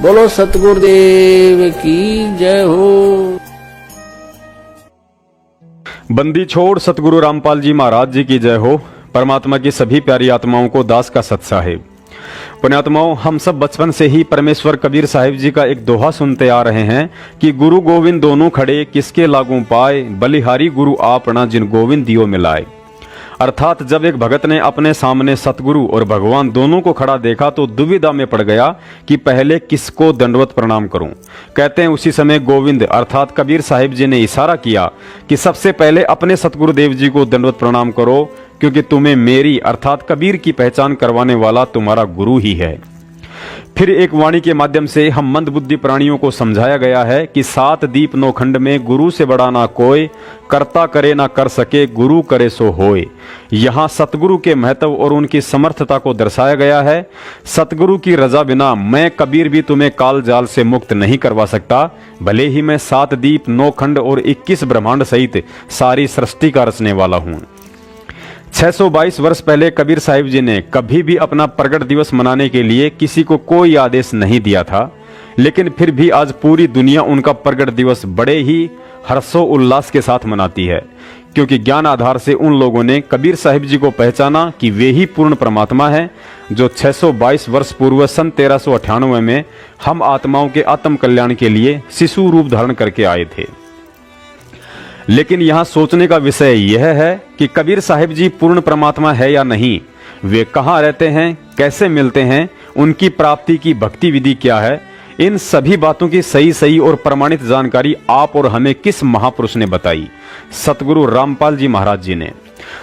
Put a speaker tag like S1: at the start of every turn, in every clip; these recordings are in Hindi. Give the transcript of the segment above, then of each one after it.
S1: बोलो सतगुरुदेव की जय हो।
S2: बंदी छोड़ सतगुरु रामपाल जी महाराज जी की जय हो। परमात्मा की सभी प्यारी आत्माओं को दास का सत साहिब। पुण्यात्माओं, हम सब बचपन से ही परमेश्वर कबीर साहिब जी का एक दोहा सुनते आ रहे हैं कि गुरु गोविंद दोनों खड़े किसके लागू पाए, बलिहारी गुरु आपना जिन गोविंद दियो मिलाए। अर्थात जब एक भगत ने अपने सामने सतगुरु और भगवान दोनों को खड़ा देखा तो दुविधा में पड़ गया कि पहले किसको दंडवत प्रणाम करूं। कहते हैं उसी समय गोविंद अर्थात कबीर साहिब जी ने इशारा किया कि सबसे पहले अपने सतगुरुदेव जी को दंडवत प्रणाम करो, क्योंकि तुम्हें मेरी अर्थात कबीर की पहचान करवाने वाला तुम्हारा गुरु ही है। फिर एक वाणी के माध्यम से हम मंदबुद्धि प्राणियों को समझाया गया है कि सात दीप नौ खंड में गुरु से बड़ा ना कोई, करता करे ना कर सके, गुरु करे सो होए। यहाँ सतगुरु के महत्व और उनकी समर्थता को दर्शाया गया है। सतगुरु की रजा बिना मैं कबीर भी तुम्हें काल जाल से मुक्त नहीं करवा सकता, भले ही मैं सात दीप नौ खंड और 21 ब्रह्मांड सहित सारी सृष्टि का रचने वाला हूँ। 622 वर्ष पहले कबीर साहिब जी ने कभी भी अपना प्रगट दिवस मनाने के लिए किसी को कोई आदेश नहीं दिया था, लेकिन फिर भी आज पूरी दुनिया उनका प्रगट दिवस बड़े ही हर्षो उल्लास के साथ मनाती है, क्योंकि ज्ञान आधार से उन लोगों ने कबीर साहिब जी को पहचाना कि वे ही पूर्ण परमात्मा है, जो 622 वर्ष पूर्व सन 1398 में हम आत्माओं के आत्म कल्याण के लिए शिशु रूप धारण करके आए थे। लेकिन यहाँ सोचने का विषय यह है कि कबीर साहिब जी पूर्ण परमात्मा है या नहीं, वे कहाँ रहते हैं, कैसे मिलते हैं, उनकी प्राप्ति की भक्ति विधि क्या है, इन सभी बातों की सही और प्रमाणित जानकारी आप और हमें किस महापुरुष ने बताई? सतगुरु रामपाल जी महाराज जी ने।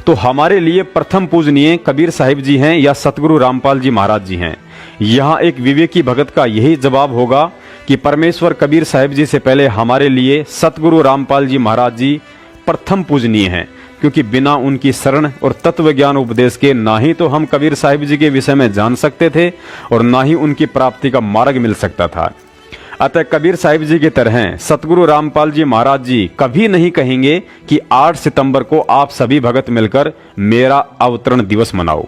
S2: तो हमारे लिए प्रथम पूजनीय कबीर साहिब जी हैं या सतगुरु रामपाल जी महाराज जी हैं? यहाँ एक विवेकी भगत का यही जवाब होगा कि परमेश्वर कबीर साहिब जी से पहले हमारे लिए सतगुरु रामपाल जी महाराज जी प्रथम पूजनीय हैं, क्योंकि बिना उनकी शरण और तत्व ज्ञान उपदेश के ना ही तो हम कबीर साहिब जी के विषय में जान सकते थे और ना ही उनकी प्राप्ति का मार्ग मिल सकता था। अतः कबीर साहिब जी की तरह सतगुरु रामपाल जी महाराज जी कभी नहीं कहेंगे कि 8 सितंबर को आप सभी भगत मिलकर मेरा अवतरण दिवस मनाओ।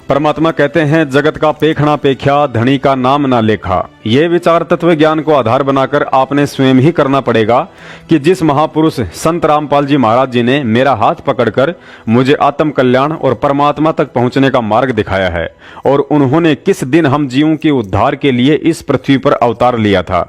S2: परमात्मा कहते हैं, जगत का पेखना पेख्या, धनी का नाम ना लेखा। यह विचार तत्व ज्ञान को आधार बनाकर आपने स्वयं ही करना पड़ेगा कि जिस महापुरुष संत रामपाल जी महाराज जी ने मेरा हाथ पकड़कर मुझे आत्म कल्याण और परमात्मा तक पहुंचने का मार्ग दिखाया है, और उन्होंने किस दिन हम जीवों के उद्धार के लिए इस पृथ्वी पर अवतार लिया था,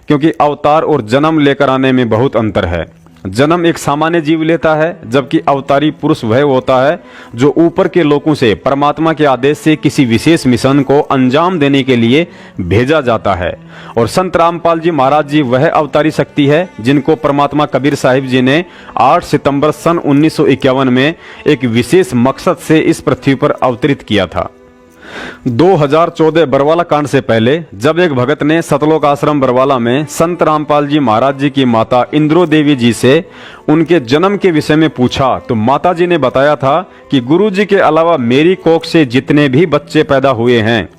S2: क्योंकि अवतार और जन्म लेकर आने में बहुत अंतर है। जन्म एक सामान्य जीव लेता है, जबकि अवतारी पुरुष वह होता है जो ऊपर के लोगों से परमात्मा के आदेश से किसी विशेष मिशन को अंजाम देने के लिए भेजा जाता है। और संत रामपाल जी महाराज जी वह अवतारी शक्ति है जिनको परमात्मा कबीर साहिब जी ने 8 सितंबर सन 1951 में एक विशेष मकसद से इस पृथ्वी पर अवतरित किया था। 2014 बरवाला कांड से पहले जब एक भगत ने सतलोक आश्रम बरवाला में संत रामपाल जी महाराज जी की माता इंद्रो देवी जी से उनके जन्म के विषय में पूछा, तो माता जी ने बताया था कि गुरु जी के अलावा मेरी कोख से जितने भी बच्चे पैदा हुए हैं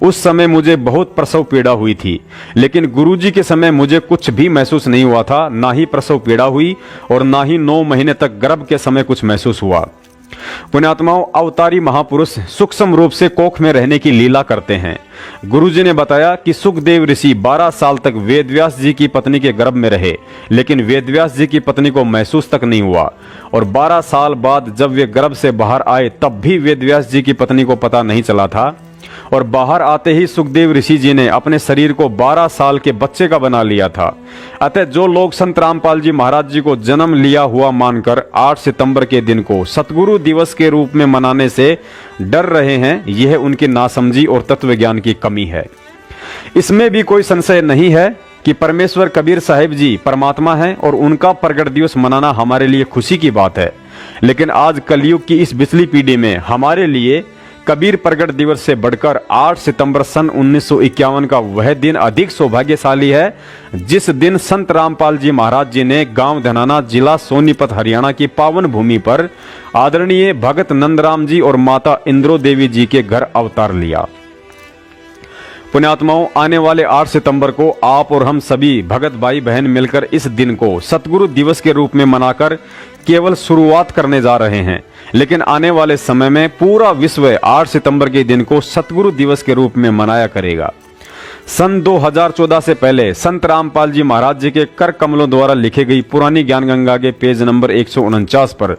S2: उस समय मुझे बहुत प्रसव पीड़ा हुई थी, लेकिन गुरु जी के समय मुझे कुछ भी महसूस नहीं हुआ था, ना ही प्रसव पीड़ा हुई और ना ही 9 महीने तक गर्भ के समय कुछ महसूस हुआ। पुण्यात्माओं, अवतारी महापुरुष सूक्ष्म रूप से कोख में रहने की लीला करते हैं। गुरुजी ने बताया कि सुखदेव ऋषि 12 साल तक वेदव्यास जी की पत्नी के गर्भ में रहे, लेकिन वेदव्यास जी की पत्नी को महसूस तक नहीं हुआ, और 12 साल बाद जब वे गर्भ से बाहर आए तब भी वेदव्यास जी की पत्नी को पता नहीं चला था, और बाहर आते ही सुखदेव ऋषि जी ने अपने शरीर को 12 साल के बच्चे का बना लिया था। अतः जो लोग संत रामपाल जी महाराज जी को जन्म लिया हुआ मानकर 8 सितंबर के दिन को सतगुरु दिवस के रूप में मनाने से डर रहे हैं, यह उनकी नासमझी और तत्व ज्ञान की कमी है। इसमें भी कोई संशय नहीं है कि परमेश्वर कबीर साहिब जी परमात्मा हैं और उनका प्रगट दिवस मनाना हमारे लिए खुशी की बात है। लेकिन आज कलयुग की इस बिचली पीढ़ी में हमारे लिए कबीर प्रगट दिवस से बढ़कर 8 सितंबर सन 1951 का वह दिन अधिक सौभाग्यशाली है, जिस दिन संत रामपाल जी महाराज जी ने गांव धनाना, जिला सोनीपत, हरियाणा की पावन भूमि पर आदरणीय भगत नंदराम जी और माता इंद्रो देवी जी के घर अवतार लिया। पुण्यात्माओं, आने वाले 8 सितंबर को आप और हम सभी भगत भाई बहन मिलकर इस दिन को सतगुरु दिवस के रूप में मनाकर केवल शुरुआत करने जा रहे हैं, लेकिन आने वाले समय में पूरा विश्व 8 सितंबर के दिन को सतगुरु दिवस के रूप में मनाया करेगा। सन 2014 से पहले संत रामपाल जी महाराज जी के कर कमलों द्वारा लिखी गई पुरानी ज्ञान गंगा के पेज नंबर 149 पर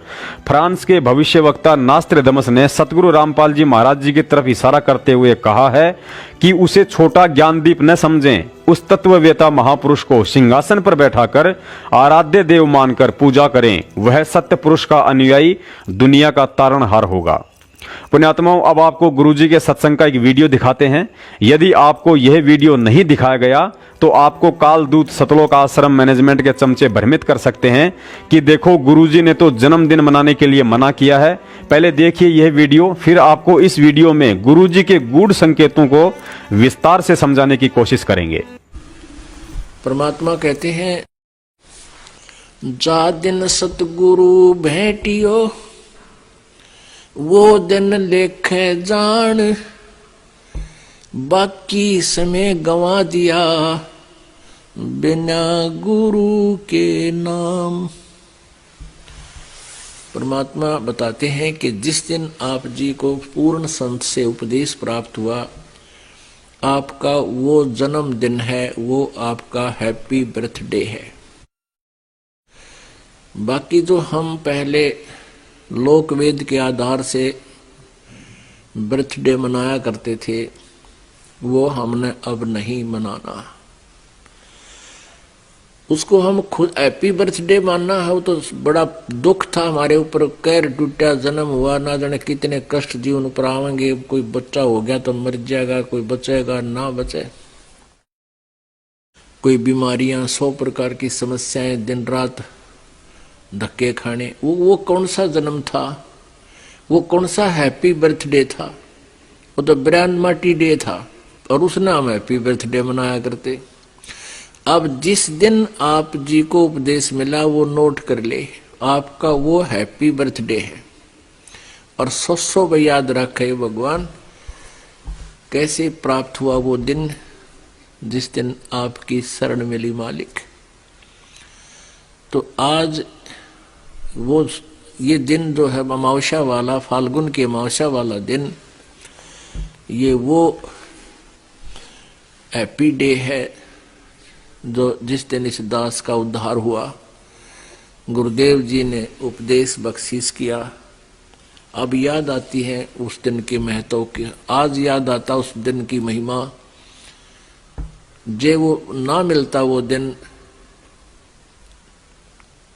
S2: फ्रांस के भविष्य वक्ता नास्त्रदमस ने सतगुरु रामपाल जी महाराज जी की तरफ इशारा करते हुए कहा है कि उसे छोटा ज्ञानदीप न समझें, उस तत्ववेता महापुरुष को सिंहासन पर बैठाकर आराध्य देव मानकर पूजा करें। वह सत्य पुरुष का अनुयायी दुनिया का तारणहार होगा। पुण्यात्माओं, अब आपको गुरुजी के सत्संग का एक वीडियो दिखाते हैं। यदि आपको यह वीडियो नहीं दिखाया गया तो आपको कालदूत सतलोक आश्रम मैनेजमेंट के चमचे भ्रमित कर सकते हैं कि देखो गुरुजी ने तो जन्मदिन मनाने के लिए मना किया है। पहले देखिए यह वीडियो, फिर आपको इस वीडियो में गुरुजी के गूढ़ संकेतों को विस्तार से समझाने की कोशिश करेंगे।
S1: परमात्मा कहते हैं, जा दिन सतगुरु भेटियो वो दिन लेखे जान, बाकी समय गंवा दिया बिना गुरु के नाम। परमात्मा बताते हैं कि जिस दिन आप जी को पूर्ण संत से उपदेश प्राप्त हुआ, आपका वो जन्मदिन है, वो आपका हैप्पी बर्थडे है। बाकी जो हम पहले लोक वेद के आधार से बर्थडे मनाया करते थे, वो हमने अब नहीं मनाना। उसको हम खुद हैप्पी बर्थडे मानना है, वो तो बड़ा दुख था हमारे ऊपर। कैर टूटा, जन्म हुआ, ना जाने कितने कष्ट जीवन पर आवेंगे। कोई बच्चा हो गया तो मर जाएगा, कोई बचेगा ना बचे, कोई बीमारियां, 100 प्रकार की समस्याएं, दिन रात धक्के खाने। वो कौन सा जन्म था? वो कौन सा हैप्पी बर्थडे था? वो तो ब्रांड मार्टी डे था, और उसने हम हैप्पी बर्थडे मनाया करते। अब जिस दिन आप जी को उपदेश मिला वो नोट कर ले, आपका वो हैप्पी बर्थडे है। और 100 याद रखे भगवान कैसे प्राप्त हुआ वो दिन, जिस दिन आपकी शरण मिली मालिक। तो आज वो ये दिन जो है अमावस्या वाला, फाल्गुन की अमावस्या वाला दिन, ये वो हैप्पी डे है जो जिस दिन इस दास का उद्धार हुआ। गुरुदेव जी ने उपदेश बख्शीश किया। अब याद आती है उस दिन के महत्व की, आज याद आता उस दिन की महिमा। जे वो ना मिलता वो दिन,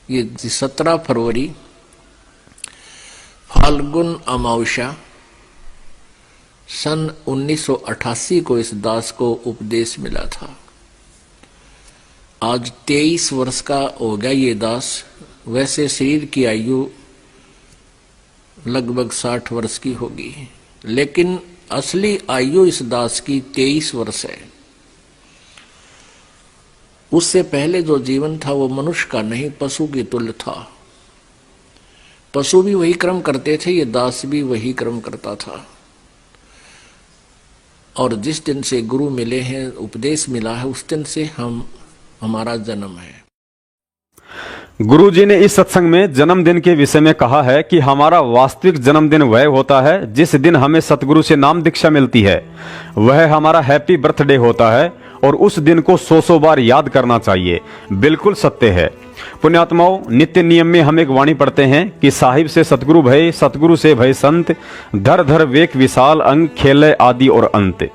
S1: ये 17 फरवरी फाल्गुन अमावस्या सन 1988 को इस दास को उपदेश मिला था। आज 23 वर्ष का हो गया ये दास। वैसे शरीर की आयु लगभग 60 वर्ष की होगी, लेकिन असली आयु इस दास की 23 वर्ष है। उससे पहले जो जीवन था वो मनुष्य का नहीं, पशु की तुल्य था। पशु भी वही कर्म करते थे, ये दास भी वही कर्म करता था। और जिस दिन से गुरु मिले हैं, उपदेश मिला है, उस दिन से हमारा जन्म है।
S2: गुरु जी ने इस सत्संग में जन्मदिन के विषय में कहा है कि हमारा वास्तविक जन्मदिन वह होता है जिस दिन हमें सतगुरु से नाम दीक्षा मिलती है। वह हमारा हैप्पी बर्थडे होता है और उस दिन को 100 बार याद करना चाहिए। बिल्कुल सत्य है। पुण्यात्माओं, नित्य नियम में हम एक वाणी पढ़ते हैं कि साहिब से सतगुरु भय, सतगुरु से भय संत, धर धर वेक विशाल अंग, खेले आदि और अंत।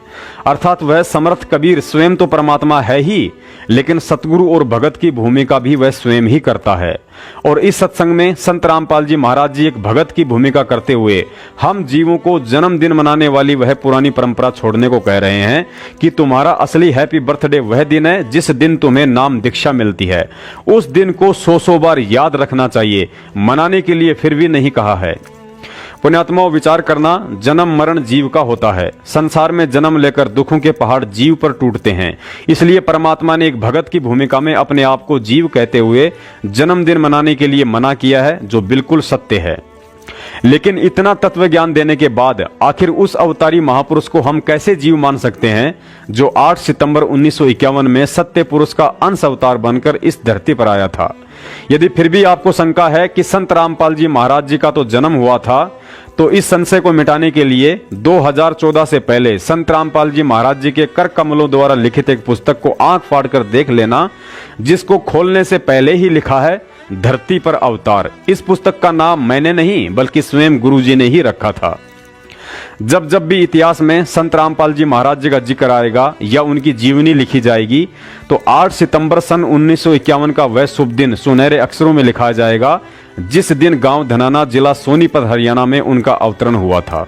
S2: अर्थात वह समर्थ कबीर स्वयं तो परमात्मा है ही, लेकिन सतगुरु और भगत की भूमिका भी वह स्वयं ही करता है। और इस सत्संग में संत रामपाल जी महाराज जी एक भगत की भूमिका करते हुए हम जीवों को जन्मदिन मनाने वाली वह पुरानी परंपरा छोड़ने को कह रहे हैं कि तुम्हारा असली हैप्पी बर्थडे वह दिन है जिस दिन तुम्हें नाम दीक्षा मिलती है। उस दिन को 100 बार याद रखना चाहिए, मनाने के लिए फिर भी नहीं कहा है। पुण्यात्माओं, विचार करना, जन्म मरण जीव का होता है। संसार में जन्म लेकर दुखों के पहाड़ जीव पर टूटते हैं। इसलिए परमात्मा ने एक भगत की भूमिका में अपने आप को जीव कहते हुए जन्मदिन मनाने के लिए मना किया है, जो बिल्कुल सत्य है। लेकिन इतना तत्व ज्ञान देने के बाद आखिर उस अवतारी महापुरुष को हम कैसे जीव मान सकते हैं जो 8 सितंबर 1951 में सत्य पुरुष का अंश अवतार बनकर इस धरती पर आया था। यदि फिर भी आपको शंका है कि संत रामपाल जी महाराज जी का तो जन्म हुआ था, तो इस संशय को मिटाने के लिए 2014 से पहले संत रामपाल जी महाराज जी के कर कमलों द्वारा लिखित एक पुस्तक को आंख फाड़ कर देख लेना, जिसको खोलने से पहले ही लिखा है धरती पर अवतार। इस पुस्तक का नाम मैंने नहीं बल्कि स्वयं गुरुजी ने ही रखा था। जब जब भी इतिहास में संत रामपाल जी महाराज जी का जिक्र आएगा या उनकी जीवनी लिखी जाएगी तो 8 सितंबर सन 1951 का वह शुभ दिन सुनहरे अक्षरों में लिखा जाएगा, जिस दिन गांव धनाना जिला सोनीपत हरियाणा में उनका अवतरण हुआ था।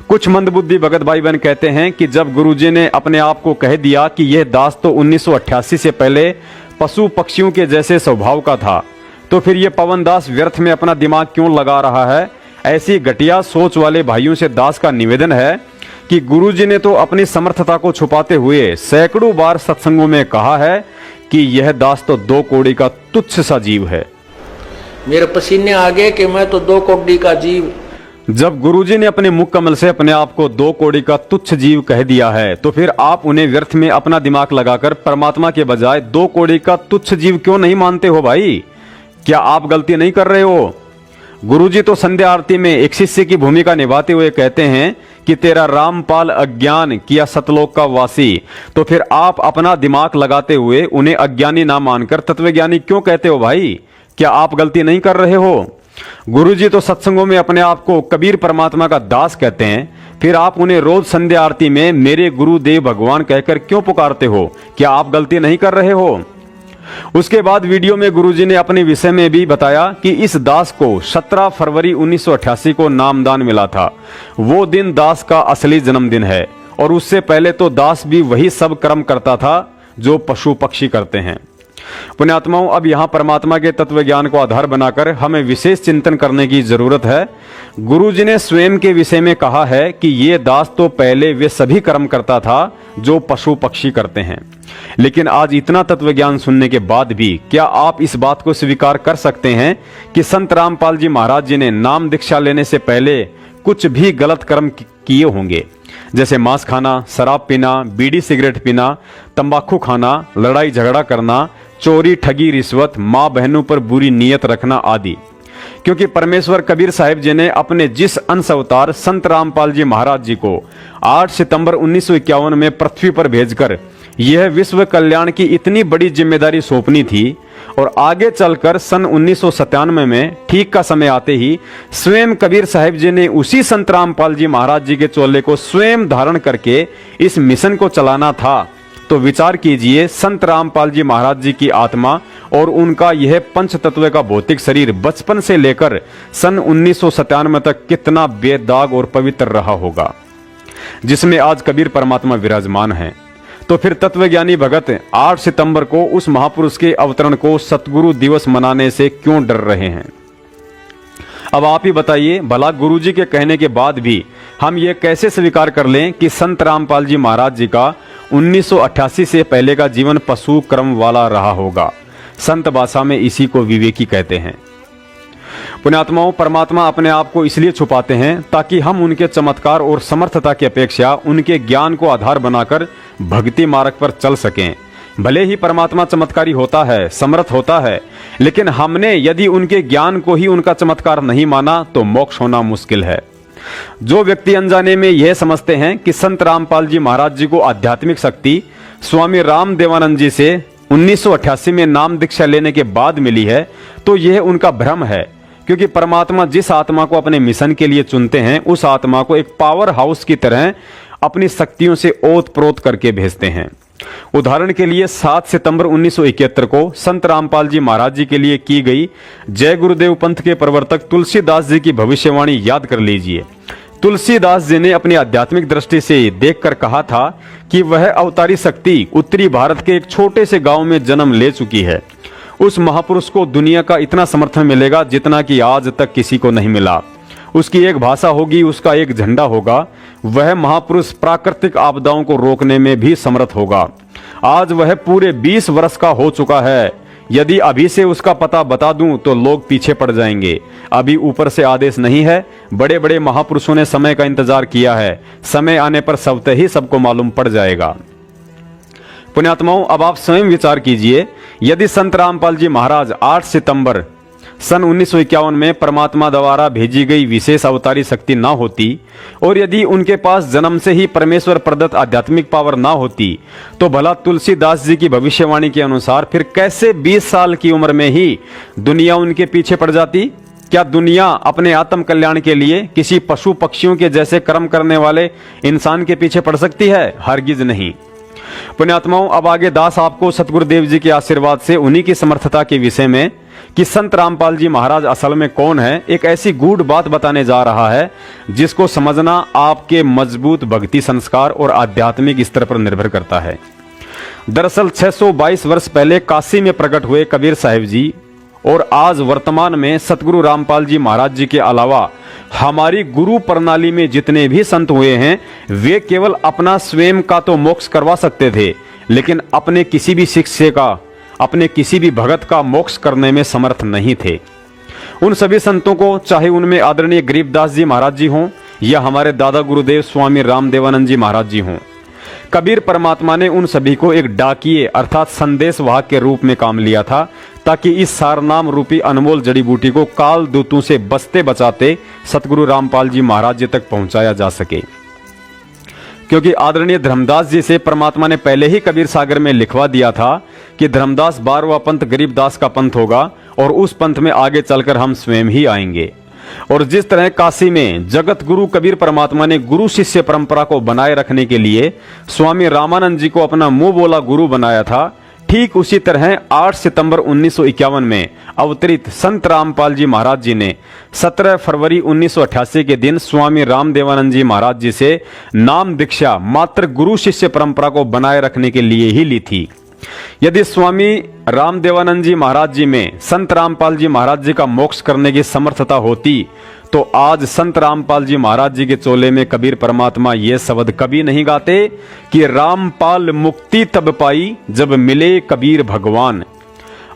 S2: कुछ मंदबुद्धि भगत भाई बहन कहते हैं कि जब गुरुजी ने अपने आप को कह दिया कि यह दास तो 1988 से पहले पशु पक्षियों के जैसे स्वभाव का था, तो फिर यह पवन दास व्यर्थ में अपना दिमाग क्यों लगा रहा है। ऐसी घटिया सोच वाले भाइयों से दास का निवेदन है कि गुरुजी ने तो अपनी समर्थता को छुपाते हुए सैकड़ों बार सत्संगों में कहा है कि यह दास तो 2 कौड़ी का तुच्छ सा जीव है।
S1: मेरे पसीने आ गए कि मैं तो 2 कौड़ी का जीव।
S2: जब गुरुजी ने अपने मुख कमल से अपने आप को 2 कौड़ी का तुच्छ जीव कह दिया है, तो फिर आप उन्हें व्यर्थ में अपना दिमाग लगाकर परमात्मा के बजाय 2 कौड़ी का तुच्छ जीव क्यों नहीं मानते हो भाई? क्या आप गलती नहीं कर रहे हो? गुरुजी तो संध्या आरती में एक शिष्य की भूमिका निभाते हुए कहते हैं कि तेरा रामपाल अज्ञान किया सतलोक का वासी। तो फिर आप अपना दिमाग लगाते हुए उन्हें अज्ञानी ना मानकर तत्वज्ञानी क्यों कहते हो भाई? क्या आप गलती नहीं कर रहे हो? गुरुजी तो सत्संगों में अपने आप को कबीर परमात्मा का दास कहते हैं, फिर आप उन्हें रोज संध्या आरती में मेरे गुरुदेव भगवान कहकर क्यों पुकारते हो? क्या आप गलती नहीं कर रहे हो? उसके बाद वीडियो में गुरुजी ने अपने विषय में भी बताया कि इस दास को 17 फरवरी 1988 को नामदान मिला था। वो दिन दास का असली जन्मदिन है और उससे पहले तो दास भी वही सब कर्म करता था जो पशु पक्षी करते हैं। पुण्यात्माओं, अब यहाँ परमात्मा के तत्व ज्ञान को आधार बनाकर हमें विशेष चिंतन करने की जरूरत है। गुरुजी ने स्वयं के विषय में कहा है कि ये दास तो पहले वे सभी कर्म करता था जो पशु पक्षी करते हैं। लेकिन आज इतना तत्व ज्ञान सुनने के बाद भी क्या आप इस बात को स्वीकार कर सकते हैं कि संत रामपाल जी महाराज जी ने नाम दीक्षा लेने से पहले कुछ भी गलत कर्म किए होंगे, जैसे मांस खाना, शराब पीना, बीड़ी सिगरेट पीना, तंबाकू खाना, लड़ाई झगड़ा करना, चोरी, ठगी, रिश्वत, माँ बहनों पर बुरी नीयत रखना आदि। क्योंकि परमेश्वर कबीर साहिब जी ने अपने जिस अंश अवतार संत रामपाल जी महाराज जी को 8 सितंबर 1951 में पृथ्वी पर भेजकर यह विश्व कल्याण की इतनी बड़ी जिम्मेदारी सौंपनी थी, और आगे चलकर सन 1997 में ठीक का समय आते ही स्वयं कबीर साहिब जी ने उसी संत रामपाल जी महाराज जी के चोले को स्वयं धारण करके इस मिशन को चलाना था, तो विचार कीजिए संत रामपाल जी महाराज जी की आत्मा और उनका यह पंच तत्व का भौतिक शरीर बचपन से लेकर सन 1997 तक कितना बेदाग और पवित्र रहा होगा, जिसमें आज कबीर परमात्मा विराजमान हैं। तो फिर तत्वज्ञानी भगत 8 सितंबर को उस महापुरुष के अवतरण को सतगुरु दिवस मनाने से क्यों डर रहे हैं? अब आप ही बताइए, भला गुरुजी के कहने के बाद भी हम ये कैसे स्वीकार कर लें कि संत रामपाल जी महाराज जी का 1988 से पहले का जीवन पशु क्रम वाला रहा होगा। संत भाषा में इसी को विवेकी कहते हैं। पुण्यात्माओं, परमात्मा अपने आप को इसलिए छुपाते हैं ताकि हम उनके चमत्कार और समर्थता की अपेक्षा उनके ज्ञान को आधार बनाकर भक्ति मार्ग पर चल सकें। भले ही परमात्मा चमत्कारी होता है, समर्थ होता है, लेकिन हमने यदि उनके ज्ञान को ही उनका चमत्कार नहीं माना तो मोक्ष होना मुश्किल है। जो व्यक्ति अनजाने में यह समझते हैं कि संत रामपाल जी महाराज जी को आध्यात्मिक शक्ति स्वामी राम देवानंद जी से 1988 में नाम दीक्षा लेने के बाद मिली है, तो यह उनका भ्रम है। क्योंकि परमात्मा जिस आत्मा को अपने मिशन के लिए चुनते हैं, उस आत्मा को एक पावर हाउस की तरह अपनी शक्तियों से ओत प्रोत करके भेजते हैं। उदाहरण के लिए 7 सितंबर 1971 को संत रामपाल जी महाराज जी के लिए की गई जय गुरुदेव पंथ के प्रवर्तक तुलसीदास जी की भविष्यवाणी याद कर लीजिए। तुलसीदास जी ने अपनी आध्यात्मिक दृष्टि से देखकर कहा था कि वह अवतारी शक्ति उत्तरी भारत के एक छोटे से गांव में जन्म ले चुकी है। उस महापुरुष को दुनिया का इतना समर्थन मिलेगा जितना कि आज तक किसी को नहीं मिला। उसकी एक भाषा होगी, उसका एक झंडा होगा। वह महापुरुष प्राकृतिक आपदाओं को रोकने में भी समर्थ होगा। आज वह पूरे 20 वर्ष का हो चुका है। यदि अभी से उसका पता बता दूं तो लोग पीछे पड़ जाएंगे। अभी ऊपर से आदेश नहीं है। बड़े बड़े महापुरुषों ने समय का इंतजार किया है। समय आने पर स्वतः ही सबको मालूम पड़ जाएगा। पुण्यात्माओं, अब आप स्वयं विचार कीजिए, यदि संत रामपाल जी महाराज 8 सितंबर सन 1951 में परमात्मा द्वारा भेजी गई विशेष अवतारी शक्ति ना होती और यदि उनके पास जन्म से ही परमेश्वर प्रदत्त आध्यात्मिक पावर ना होती तो भला तुलसीदास जी की भविष्यवाणी के अनुसार फिर कैसे 20 साल की उम्र में ही दुनिया उनके पीछे पड़ जाती? क्या दुनिया अपने आत्म कल्याण के लिए किसी पशु पक्षियों के जैसे कर्म करने वाले इंसान के पीछे पड़ सकती है? हरगिज नहीं। पुण्यात्माओं, अब आगे दास आपको सतगुरुदेव जी के आशीर्वाद से उन्हीं की समर्थता के विषय में कि संत रामपाल जी महाराज असल में कौन है, एक ऐसी गूढ़ बात बताने जा रहा है जिसको समझना आपके मजबूत भक्ति संस्कार और आध्यात्मिक स्तर पर निर्भर करता है। दरअसल 622 वर्ष पहले काशी में प्रकट हुए कबीर साहिब जी और आज वर्तमान में सतगुरु रामपाल जी महाराज जी के अलावा हमारी गुरु प्रणाली में जितने भी संत हुए हैं वे केवल अपना स्वयं का तो मोक्ष करवा सकते थे, लेकिन अपने किसी भी शिष्य का, अपने किसी भी भगत का मोक्ष करने में समर्थ नहीं थे। उन सभी संतों को, चाहे उनमें आदरणीय गरीबदास जी महाराज जी हों या हमारे दादा गुरुदेव स्वामी रामदेवानंद जी महाराज जी हों, कबीर परमात्मा ने उन सभी को एक डाकिए अर्थात संदेशवाहक के रूप में काम लिया था ताकि इस सारनाम रूपी अनमोल जड़ी बूटी को काल दूतों से बचते बचाते सतगुरु रामपाल जी महाराज जी तक पहुंचाया जा सके। क्योंकि आदरणीय धर्मदास जी से परमात्मा ने पहले ही कबीर सागर में लिखवा दिया था कि धर्मदास 12वां पंथ गरीबदास का पंथ होगा और उस पंथ में आगे चलकर हम स्वयं ही आएंगे। और जिस तरह काशी में जगत गुरु कबीर परमात्मा ने गुरु शिष्य परंपरा को बनाए रखने के लिए स्वामी रामानंद जी को अपना मुंह बोला गुरु बनाया था, ठीक उसी तरह 8 सितंबर 1951 में अवतरित संत रामपाल जी महाराज जी ने 17 फरवरी 1988 के दिन स्वामी रामदेवानंद जी महाराज जी से नाम दीक्षा मात्र गुरु शिष्य परंपरा को बनाए रखने के लिए ही ली थी। यदि स्वामी रामदेवानंद जी महाराज जी में संत रामपाल जी महाराज जी का मोक्ष करने की समर्थता होती तो आज संत रामपाल जी महाराज जी के चोले में कबीर परमात्मा ये शब्द कभी नहीं गाते कि रामपाल मुक्ति तब पाई जब मिले कबीर भगवान।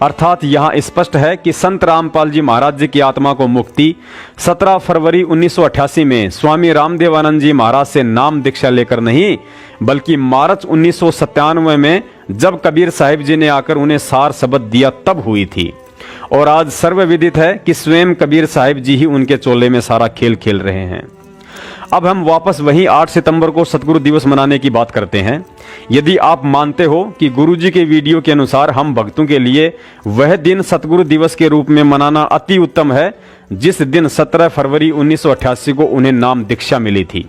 S2: अर्थात यहाँ स्पष्ट है कि संत रामपाल जी महाराज जी की आत्मा को मुक्ति 17 फरवरी 1988 में स्वामी रामदेवानंद जी महाराज से नाम दीक्षा लेकर नहीं, बल्कि मार्च 1997 में जब कबीर साहिब जी ने आकर उन्हें सार शब्द दिया तब हुई थी। और आज सर्वविदित है कि स्वयं कबीर साहिब जी ही उनके चोले में सारा खेल खेल रहे हैं। अब हम वापस वही 8 सितंबर को सतगुरु दिवस मनाने की बात करते हैं। यदि आप मानते हो कि गुरुजी के वीडियो के अनुसार हम भक्तों के लिए वह दिन सतगुरु दिवस के रूप में मनाना अति उत्तम है जिस दिन 17 फरवरी 1988 को उन्हें नाम दीक्षा मिली थी,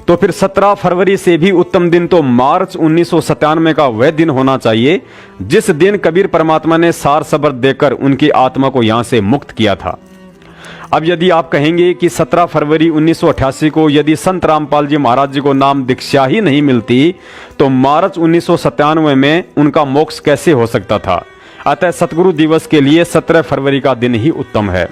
S2: तो फिर 17 फरवरी से भी उत्तम दिन तो मार्च 1997 का वह दिन होना चाहिए जिस दिन कबीर परमात्मा ने सार शब्द देकर उनकी आत्मा को यहां से मुक्त किया था। अब यदि आप कहेंगे कि 17 फरवरी 1988 को यदि संत रामपाल जी महाराज जी को नाम दीक्षा ही नहीं मिलती तो मार्च 1997 में उनका मोक्ष कैसे हो सकता था? अतः सतगुरु दिवस के लिए 17 फरवरी का दिन ही उत्तम है।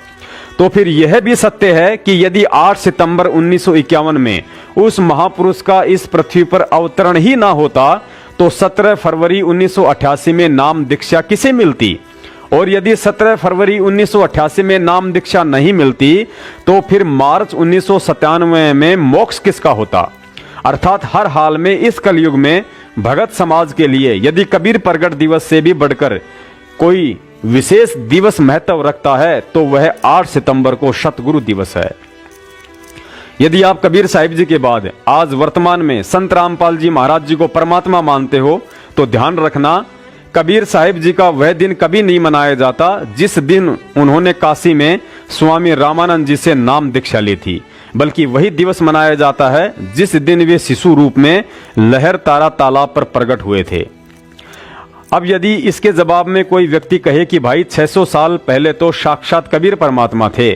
S2: तो फिर यह भी सत्य है कि यदि 8 सितंबर 1951 में उस महापुरुष का इस पृथ्वी पर अवतरण ही ना होता तो 17 फरवरी 1988 में नाम दीक्षा किसे मिलती? और यदि 17 फरवरी 1988 में नाम दीक्षा नहीं मिलती तो फिर मार्च 1997 में मोक्ष किसका होता? अर्थात हर हाल में इस कलयुग में भगत समाज के लिए यदि कबीर प्रगट दिवस से भी बढ़कर कोई विशेष दिवस महत्व रखता है तो वह 8 सितंबर को सतगुरु दिवस है। यदि आप कबीर साहिब जी के बाद आज वर्तमान में संत रामपाल जी महाराज जी को परमात्मा मानते हो तो ध्यान रखना कबीर साहिब जी का वह दिन कभी नहीं मनाया जाता जिस दिन उन्होंने काशी में स्वामी रामानंद जी से नाम दीक्षा ली थी, बल्कि वही दिवस मनाया जाता है जिस दिन वे शिशु रूप में लहर तारा तालाब पर प्रकट हुए थे। अब यदि इसके जवाब में कोई व्यक्ति कहे कि भाई 600 साल पहले तो साक्षात कबीर परमात्मा थे,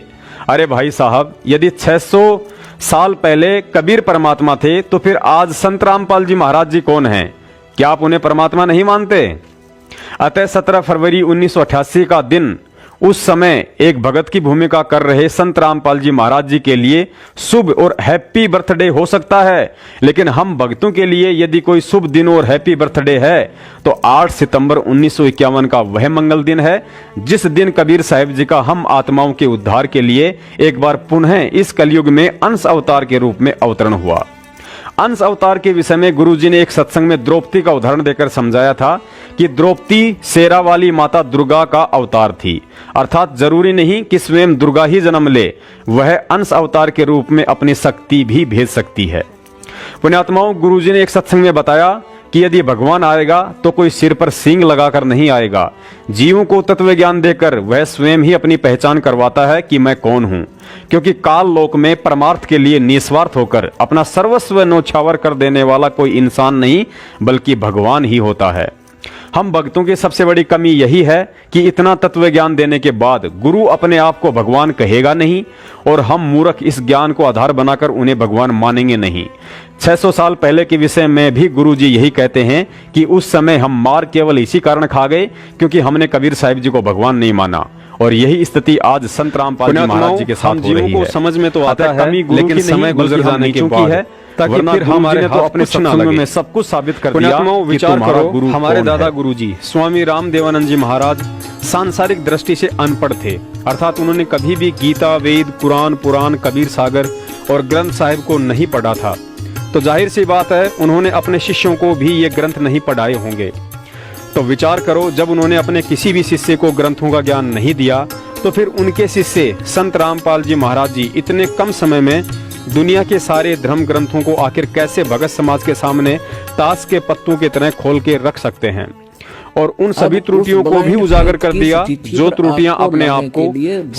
S2: अरे भाई साहब, यदि 600 साल पहले कबीर परमात्मा थे तो फिर आज संत रामपाल जी महाराज जी कौन हैं? क्या आप उन्हें परमात्मा नहीं मानते? अतः 17 फरवरी 1988 का दिन उस समय एक भगत की भूमिका कर रहे संत रामपाल जी महाराज जी के लिए शुभ और हैप्पी बर्थडे हो सकता है, लेकिन हम भक्तों के लिए यदि कोई शुभ दिन और हैप्पी बर्थडे है तो 8 सितंबर 1951 का वह मंगल दिन है जिस दिन कबीर साहिब जी का हम आत्माओं के उद्धार के लिए एक बार पुनः इस कलयुग में अंश अवतार के रूप में अवतरण हुआ। अंश अवतार के विषय में गुरुजी ने एक सत्संग में द्रौपदी का उदाहरण देकर समझाया था कि द्रौपदी शेरावाली माता दुर्गा का अवतार थी। अर्थात जरूरी नहीं कि स्वयं दुर्गा ही जन्म ले, वह अंश अवतार के रूप में अपनी शक्ति भी भेज सकती है। पुण्यात्माओं, गुरुजी ने एक सत्संग में बताया कि यदि भगवान आएगा तो कोई सिर पर सींग लगाकर नहीं आएगा। जीवों को तत्व ज्ञान देकर वह स्वयं ही अपनी पहचान करवाता है कि मैं कौन हूं, क्योंकि काल लोक में परमार्थ के लिए निस्वार्थ होकर अपना सर्वस्व न्योछावर कर देने वाला कोई इंसान नहीं बल्कि भगवान ही होता है। हम भक्तों की सबसे बड़ी कमी यही है कि इतना तत्व ज्ञान देने के बाद गुरु अपने आप को भगवान कहेगा नहीं और हम मूर्ख इस ज्ञान को आधार बनाकर उन्हें भगवान मानेंगे नहीं। 600 साल पहले के विषय में भी गुरुजी यही कहते हैं कि उस समय हम मार केवल इसी कारण खा गए क्योंकि हमने कबीर साहिब जी को भगवान नहीं माना। और यही स्थिति आज संत रामपाल जी महाराज जी के साथ हो रही है। समझ में तो आता है, लेकिन समय गुजर जाने के बाद है, ताकि फिर हमारे तो अपने सत्संग में सब कुछ साबित कर दिया। विचार करो, हमारे दादा गुरुजी स्वामी रामदेवानंद जी महाराज सांसारिक दृष्टि से अनपढ़ थे, अर्थात उन्होंने कभी भी गीता, वेद, कुरान, पुराण, कबीर सागर और ग्रंथ साहिब को नहीं पढ़ा था। तो जाहिर सी बात है उन्होंने अपने शिष्यों को भी ये ग्रंथ नहीं पढ़ाए होंगे। तो विचार करो, जब उन्होंने अपने किसी भी शिष्य को ग्रंथों का ज्ञान नहीं दिया तो फिर उनके शिष्य संत रामपाल जी महाराज जी इतने कम समय में दुनिया के सारे धर्म ग्रंथों को आखिर कैसे भगत समाज के सामने ताश के पत्तों की तरह खोल के रख सकते हैं, और उन सभी त्रुटियों को भी उजागर कर दिया जो त्रुटियां अपने आप को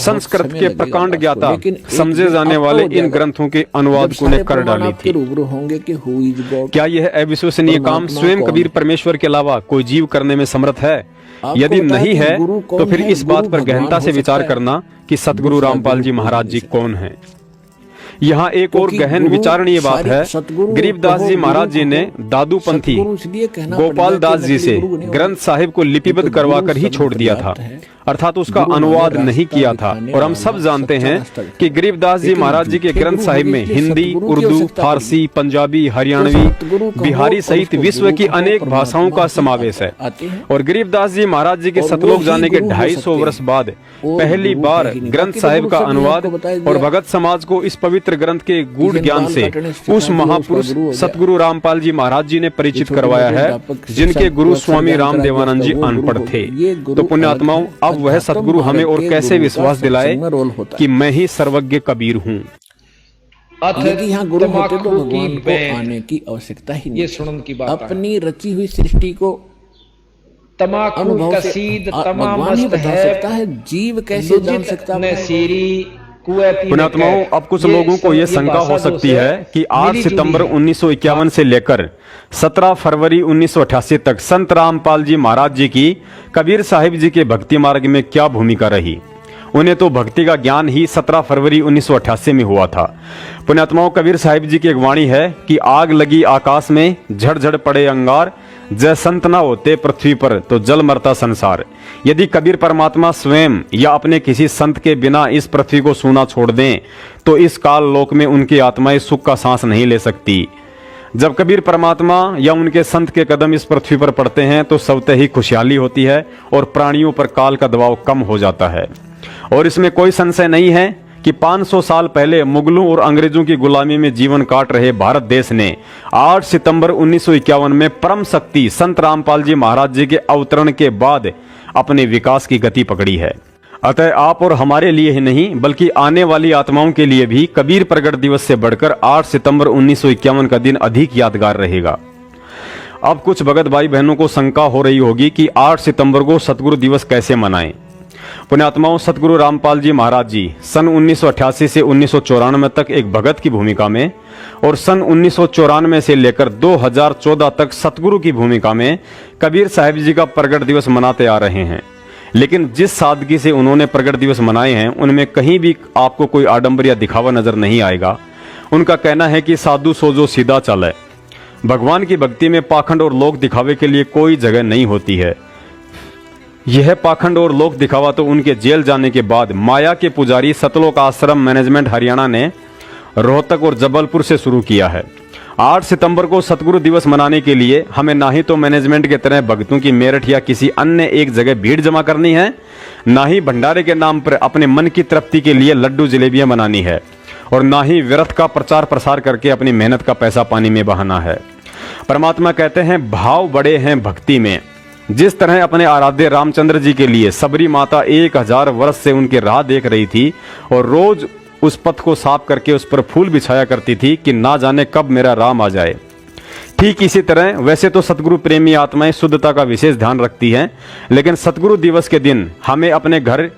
S2: संस्कृत के प्रकांड ज्ञाता समझे जाने वाले इन ग्रंथों के अनुवादकों ने कर डाली थी। क्या यह अविश्वसनीय काम स्वयं कबीर परमेश्वर के अलावा कोई जीव करने में समर्थ है? यदि नहीं है तो फिर इस बात पर गहनता से विचार करना कि सतगुरु रामपाल जी महाराज जी कौन हैं। यहाँ एक और गहन विचारणीय बात है। गरीबदास जी महाराज जी ने दादूपंथी गोपाल दास जी से ग्रंथ साहिब को लिपिबद्ध करवाकर ही छोड़ दिया था, अर्थात उसका अनुवाद नहीं किया था। और हम सब जानते हैं कि गरीबदास जी महाराज जी के ग्रंथ साहिब में हिंदी, उर्दू, फारसी, पंजाबी, हरियाणवी, बिहारी सहित विश्व की अनेक भाषाओं का समावेश है। और गरीबदास जी महाराज जी के सतलोक जाने के 250 वर्ष बाद पहली बार ग्रंथ साहिब का अनुवाद और भगत समाज को इस पवित्र ग्रंथ के गूढ़ ज्ञान से उस महापुरुष सतगुरु रामपाल जी महाराज जी ने परिचित करवाया है, जिनके गुरु स्वामी रामदेवानंद जी अनपढ़ थे। तो पुण्यात्माओं, अब वह सतगुरु हमें और कैसे विश्वास दिलाए कि मैं ही सर्वज्ञ कबीर हूँ।
S3: यहाँ गुरु होते तो भगवान को आने की आवश्यकता ही नहीं।
S4: ये सुनन की बात
S3: अपनी रची हुई सृष्टि को
S4: तमाकू कसीद
S3: भगवान ही बता सकता है, जीव कैसे जान सकता है।
S2: पुण्यात्माओं, अब कुछ लोगों को यह शंका हो सकती है कि 8 सितंबर 1951 से लेकर 17 फरवरी 1988 तक संत रामपाल जी महाराज जी की कबीर साहिब जी के भक्ति मार्ग में क्या भूमिका रही। उन्हें तो भक्ति का ज्ञान ही 17 फरवरी 1988 में हुआ था। पुण्यात्माओं, कबीर साहिब जी की एक वाणी है कि आग लगी आकाश में, झड़ पड़े अंगार, जय संत ना होते पृथ्वी पर तो जल मरता संसार। यदि कबीर परमात्मा स्वयं या अपने किसी संत के बिना इस पृथ्वी को सूना छोड़ दें तो इस काल लोक में उनकी आत्माएं सुख का सांस नहीं ले सकती। जब कबीर परमात्मा या उनके संत के कदम इस पृथ्वी पर पड़ते हैं तो स्वतः ही खुशहाली होती है और प्राणियों पर काल का दबाव कम हो जाता है। और इसमें कोई संशय नहीं है कि 500 साल पहले मुगलों और अंग्रेजों की गुलामी में जीवन काट रहे भारत देश ने 8 सितंबर 1951 में परम शक्ति संत रामपाल जी महाराज जी के अवतरण के बाद अपने विकास की गति पकड़ी है। अतः आप और हमारे लिए ही नहीं बल्कि आने वाली आत्माओं के लिए भी कबीर प्रगट दिवस से बढ़कर 8 सितंबर 1951 का दिन अधिक यादगार रहेगा। अब कुछ भगत भाई बहनों को शंका हो रही होगी कि 8 सितंबर को सतगुरु दिवस कैसे मनाएं। पुण्यात्माओं, सतगुरु रामपाल जी महाराज जी सन 1988 से 1994 तक एक भगत की भूमिका में और सन 1994 से लेकर 2014 तक सतगुरु की भूमिका में कबीर साहिब जी का प्रगट दिवस मनाते आ रहे हैं। लेकिन जिस सादगी से उन्होंने प्रगट दिवस मनाए हैं उनमें कहीं भी आपको कोई आडंबर या दिखावा नजर नहीं आएगा। उनका कहना है कि साधु सोजो सीधा चले। भगवान की भक्ति में पाखंड और लोक दिखावे के लिए कोई जगह नहीं होती है। यह पाखंड और लोक दिखावा तो उनके जेल जाने के बाद माया के पुजारी सतलोक आश्रम मैनेजमेंट हरियाणा ने रोहतक और जबलपुर से शुरू किया है। 8 सितंबर को सतगुरु दिवस मनाने के लिए हमें ना ही तो मैनेजमेंट के तरह भक्तों की मेरठ या किसी अन्य एक जगह भीड़ जमा करनी है, ना ही भंडारे के नाम पर अपने मन की तृप्ति के लिए लड्डू जलेबियां बनानी है। और ना ही व्यर्थ का प्रचार प्रसार करके अपनी मेहनत का पैसा पानी में बहाना है। परमात्मा कहते हैं भाव बड़े हैं भक्ति में। जिस तरह अपने आराध्य रामचंद्र जी के लिए सबरी माता 1000 वर्ष से उनकी राह देख रही थी और रोज उस पथ को साफ करके उस पर फूल बिछाया करती थी कि ना जाने कब मेरा राम आ जाए, ठीक इसी तरह वैसे तो सतगुरु प्रेमी आत्माएं शुद्धता का विशेष ध्यान रखती हैं, लेकिन सतगुरु दिवस के दिन हमें अपने घर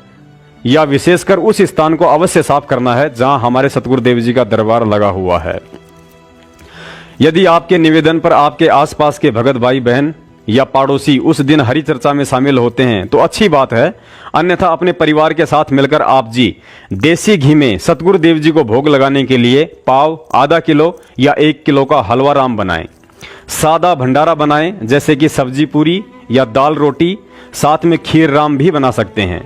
S2: या विशेषकर उस स्थान को अवश्य साफ करना है जहां हमारे सतगुरुदेव जी का दरबार लगा हुआ है। यदि आपके निवेदन पर आपके आसपास के भगत भाई बहन या पड़ोसी उस दिन हरि चर्चा में शामिल होते हैं तो अच्छी बात है, अन्यथा अपने परिवार के साथ मिलकर आप जी देसी घी में सतगुरुदेव जी को भोग लगाने के लिए पाव, आधा किलो या 1 किलो का हलवा राम बनाएं। सादा भंडारा बनाएं, जैसे कि सब्जी पूरी या दाल रोटी, साथ में खीर राम भी बना सकते हैं।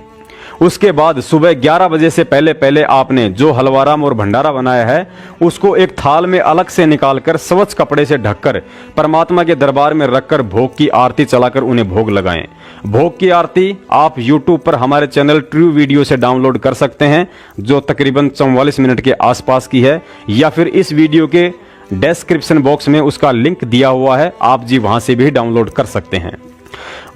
S2: उसके बाद सुबह 11 बजे से पहले पहले आपने जो हलवाराम और भंडारा बनाया है उसको एक थाल में अलग से निकालकर स्वच्छ कपड़े से ढककर परमात्मा के दरबार में रखकर भोग की आरती चलाकर उन्हें भोग लगाएं। भोग की आरती आप YouTube पर हमारे चैनल ट्रू वीडियो से डाउनलोड कर सकते हैं, जो तकरीबन 44 मिनट के आसपास की है, या फिर इस वीडियो के डिस्क्रिप्शन बॉक्स में उसका लिंक दिया हुआ है, आप जी वहां से भी डाउनलोड कर सकते हैं।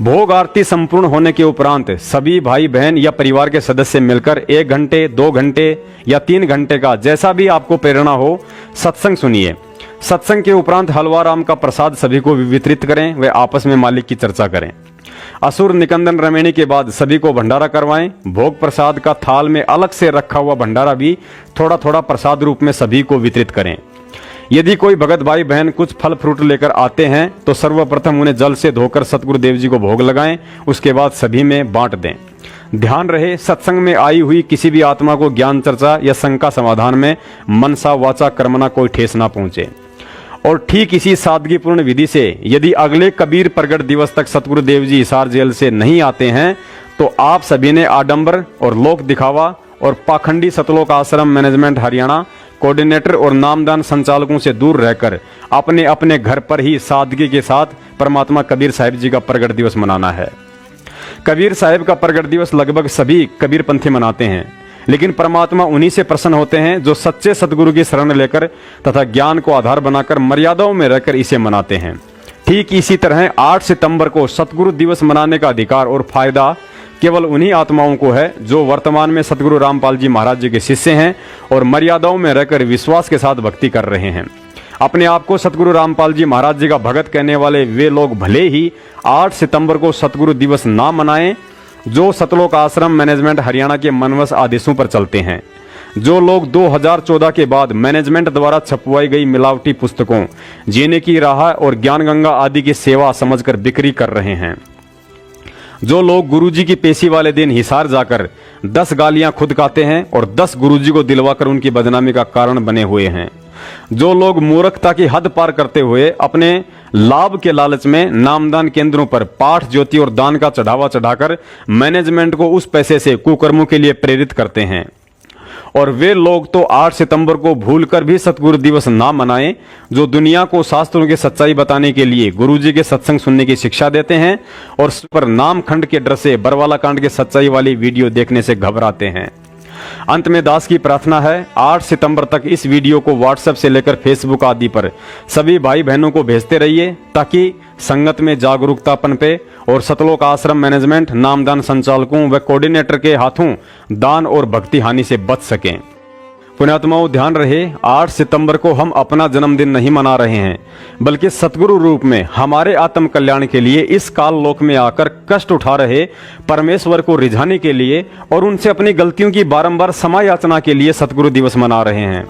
S2: भोग आरती संपूर्ण होने के उपरांत सभी भाई बहन या परिवार के सदस्य मिलकर 1 घंटे, 2 घंटे या 3 घंटे का, जैसा भी आपको प्रेरणा हो, सत्संग सुनिए। सत्संग के उपरांत हलवा राम का प्रसाद सभी को वितरित करें व आपस में मालिक की चर्चा करें। असुर निकंदन रमेणी के बाद सभी को भंडारा करवाएं। भोग प्रसाद का थाल में अलग से रखा हुआ भंडारा भी थोड़ा थोड़ा प्रसाद रूप में सभी को वितरित करें। यदि कोई भगत भाई बहन कुछ फल फ्रूट लेकर आते हैं तो सर्वप्रथम उन्हें जल से धोकर सतगुरुदेव जी को भोग लगाएं, उसके बाद सभी में बांट दें। ध्यान रहे, सत्संग में आई हुई किसी भी आत्मा को ज्ञान चर्चा या शंका समाधान में मनसा वाचा कर्मणा कोई ठेस ना पहुंचे। और ठीक इसी सादगीपूर्ण विधि से यदि अगले कबीर प्रगट दिवस तक सतगुरुदेव जी हिसार जेल से नहीं आते हैं तो आप सभी ने आडंबर और लोक दिखावा और पाखंडी सतलोक आश्रम मैनेजमेंट हरियाणा कोऑर्डिनेटर और नामदान संचालकों से दूर रहकर अपने अपने घर पर ही सादगी के साथ परमात्मा कबीर साहिब जी का प्रगट दिवस मनाना है। कबीर साहिब का प्रगट दिवस लगभग सभी कबीर पंथी मनाते हैं, लेकिन परमात्मा उन्हीं से प्रसन्न होते हैं जो सच्चे सतगुरु की शरण लेकर तथा ज्ञान को आधार बनाकर मर्यादाओं में रहकर इसे मनाते हैं। ठीक इसी तरह 8 सितंबर को सतगुरु दिवस मनाने का अधिकार और फायदा केवल उन्हीं आत्माओं को है जो वर्तमान में सतगुरु रामपाल जी महाराज जी के शिष्य हैं और मर्यादाओं में रहकर विश्वास के साथ भक्ति कर रहे हैं। अपने आप को सतगुरु रामपाल जी महाराज जी का भगत कहने वाले वे लोग भले ही 8 सितंबर को सतगुरु दिवस ना मनाएं, जो सतलोक आश्रम मैनेजमेंट हरियाणा के मनवस आदेशों पर चलते हैं। जो लोग 2014 के बाद मैनेजमेंट द्वारा छपवाई गई मिलावटी पुस्तकों जीने की राह और ज्ञान गंगा आदि की सेवा समझकर बिक्री कर रहे हैं। जो लोग गुरुजी की पेशी वाले दिन हिसार जाकर 10 गालियां खुद खाते हैं और 10 गुरुजी को दिलवाकर उनकी बदनामी का कारण बने हुए हैं। जो लोग मूर्खता की हद पार करते हुए अपने लाभ के लालच में नामदान केंद्रों पर पाठ, ज्योति और दान का चढ़ावा चढ़ाकर मैनेजमेंट को उस पैसे से कुकर्मों के लिए प्रेरित करते हैं। और वे लोग तो 8 सितंबर को भूलकर भी सतगुरु दिवस ना मनाएं, जो दुनिया को शास्त्रों की सच्चाई बताने के लिए गुरुजी के सत्संग सुनने की शिक्षा देते हैं और पर नाम खंड के डर से बरवाला कांड के सच्चाई वाली वीडियो देखने से घबराते हैं। अंत में दास की प्रार्थना है, 8 सितंबर तक इस वीडियो को व्हाट्सएप से लेकर फेसबुक आदि पर सभी भाई बहनों को भेजते रहिए ताकि संगत में जागरूकता पनपे और सतलोक आश्रम मैनेजमेंट, नामदान संचालकों व कोऑर्डिनेटर के हाथों दान और भक्ति हानि से बच सकें। पुण्यात्माओं, ध्यान रहे, 8 सितंबर को हम अपना जन्मदिन नहीं मना रहे हैं, बल्कि सतगुरु रूप में हमारे आत्म कल्याण के लिए इस काल लोक में आकर कष्ट उठा रहे परमेश्वर को रिझाने के लिए और उनसे अपनी गलतियों की बारंबार क्षमा याचना के लिए सतगुरु दिवस मना रहे हैं,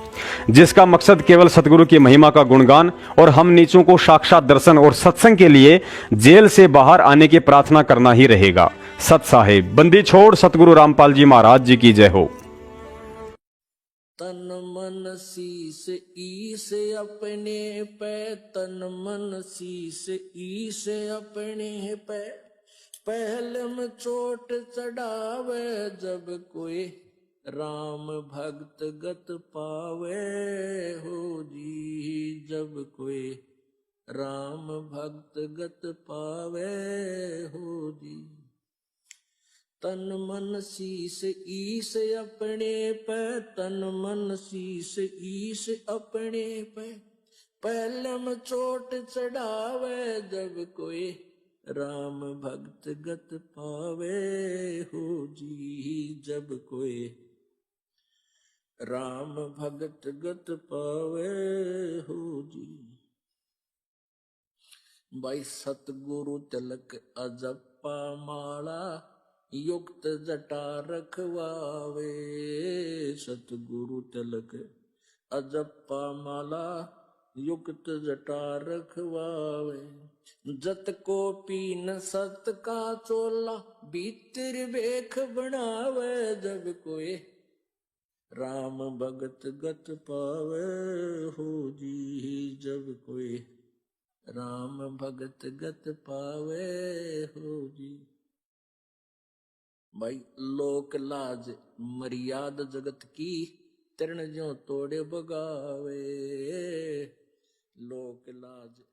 S2: जिसका मकसद केवल सतगुरु की महिमा का गुणगान और हम नीचों को साक्षात दर्शन और सत्संग के लिए जेल से बाहर आने की प्रार्थना करना ही रहेगा। सत साहेब बंदी छोड़ सतगुरु रामपाल जी महाराज जी की जय हो।
S1: तन मन शीस ईस अपने पे, तन मन शीस ईस अपने पे, पहले में चोट चढ़ावे जब कोई राम भक्त गत पावे हो जी, जब कोई राम भक्त गत पावे हो जी। तन मन शीस ईस अपने पे, तन मन शीस ईस अपने पे, पहलम चोट चढ़ावे जब कोई राम भक्त गत पावे हो जी, जब कोई राम भगत गत पावे हो जी। भाई सतगुरु तिलक अजप्पा माला, युक्त जटा रखवावे, सतगुरु तिलक अजप्पा माला, युक्त जटा रखवावे। जत को पीन सत का चोला, भीतर बेख बनावे जब कोई राम भगत गत पावे हो जी, जब कोई राम भगत गत पावे हो जी। भाई लोक लाज मर्याद जगत की, तरण ज्यों तोड़े बगावे, लोक लाज